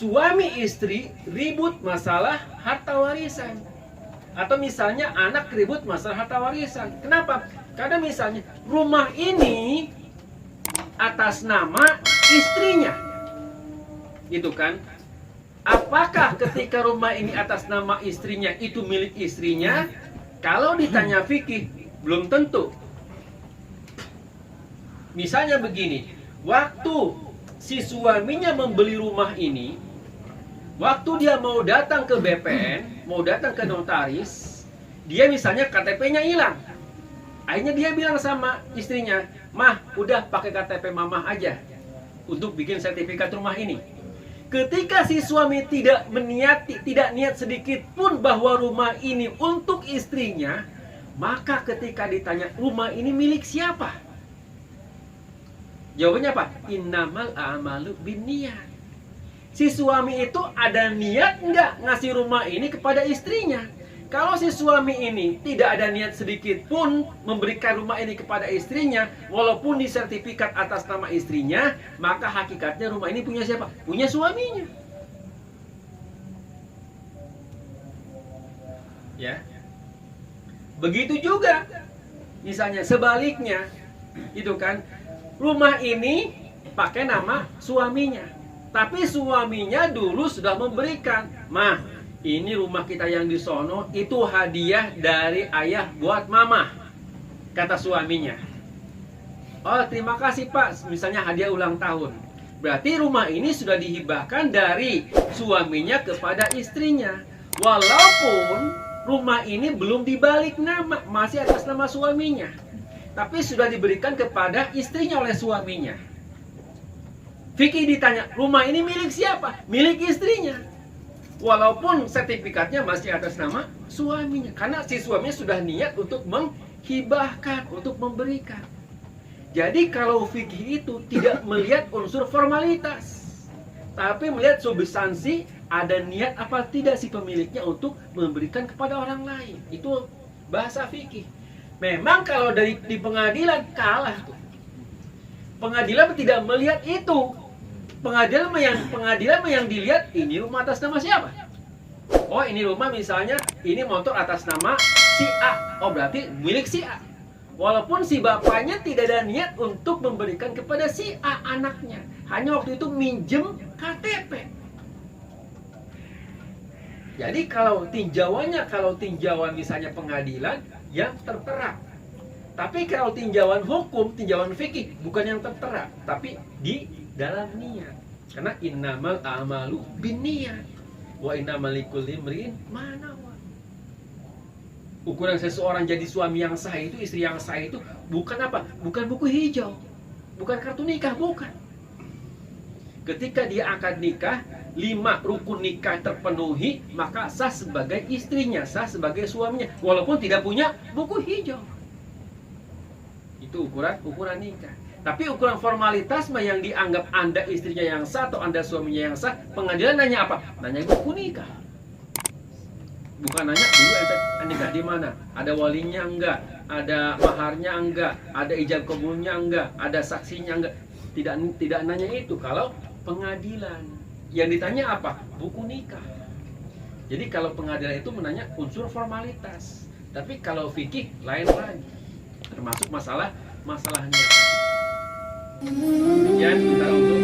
suami istri ribut masalah harta warisan. Atau misalnya anak ribut masalah harta warisan. Kenapa? Karena misalnya rumah ini atas nama istrinya. Itu kan? Apakah ketika rumah ini atas nama istrinya itu milik istrinya? Kalau ditanya fikih, belum tentu. Misalnya begini, waktu si suaminya membeli rumah ini, waktu dia mau datang ke BPN, mau datang ke notaris, dia misalnya KTP-nya hilang. Akhirnya dia bilang sama istrinya, "Mah, udah pakai KTP Mamah aja untuk bikin sertifikat rumah ini." Ketika si suami tidak niat sedikit pun bahwa rumah ini untuk istrinya, maka ketika ditanya rumah ini milik siapa? Jawabannya apa? Innamal a'malu binniyat. Si suami itu ada niat nggak ngasih rumah ini kepada istrinya? Kalau si suami ini tidak ada niat sedikit pun memberikan rumah ini kepada istrinya, walaupun di sertifikat atas nama istrinya, maka hakikatnya rumah ini punya siapa? Punya suaminya. Ya. Begitu juga, misalnya sebaliknya, itu kan, rumah ini pakai nama suaminya, tapi suaminya dulu sudah memberikan, "Mah, ini rumah kita yang di sono itu hadiah dari ayah buat mama," kata suaminya. "Oh, terima kasih Pak," misalnya hadiah ulang tahun. Berarti rumah ini sudah dihibahkan dari suaminya kepada istrinya. Walaupun rumah ini belum dibalik nama, masih atas nama suaminya, tapi sudah diberikan kepada istrinya oleh suaminya. Fikih ditanya, rumah ini milik siapa? Milik istrinya. Walaupun sertifikatnya masih atas nama suaminya. Karena si suaminya sudah niat untuk menghibahkan, untuk memberikan. Jadi kalau fikih itu tidak melihat unsur formalitas, tapi melihat substansi, ada niat apa tidak si pemiliknya untuk memberikan kepada orang lain. Itu bahasa fikih. Memang kalau di pengadilan kalah tuh. Pengadilan tidak melihat itu. Pengadilan yang dilihat, ini rumah atas nama siapa? Oh, ini rumah misalnya, ini motor atas nama si A. Oh, berarti milik si A. Walaupun si bapaknya tidak ada niat untuk memberikan kepada si A anaknya. Hanya waktu itu minjem KTP. Jadi kalau tinjauan misalnya pengadilan yang tertera. Tapi kalau tinjauan hukum, tinjauan fikih bukan yang tertera, tapi di dalam niat. Karena innamal a'malu binniyat wa innamal likulli imri'in ma nawa. Ukuran seseorang jadi suami yang sah itu, istri yang sah itu bukan apa? Bukan buku hijau, bukan kartu nikah, bukan. Ketika dia akad nikah, 5 rukun nikah terpenuhi, maka sah sebagai istrinya, sah sebagai suaminya, walaupun tidak punya buku hijau. Itu ukuran nikah. Tapi ukuran formalitas yang dianggap Anda istrinya yang sah atau Anda suaminya yang sah, pengadilan nanya apa? Nanya buku nikah. Bukan nanya dulu ente nikah di mana? Ada walinya enggak? Ada maharnya enggak? Ada ijab kabulnya enggak? Ada saksinya enggak? Tidak nanya itu. Kalau pengadilan yang ditanya apa? Buku nikah. Jadi kalau pengadilan itu menanya unsur formalitas. Tapi kalau fikih lain lagi. Termasuk masalahnya. Demikian kita untuk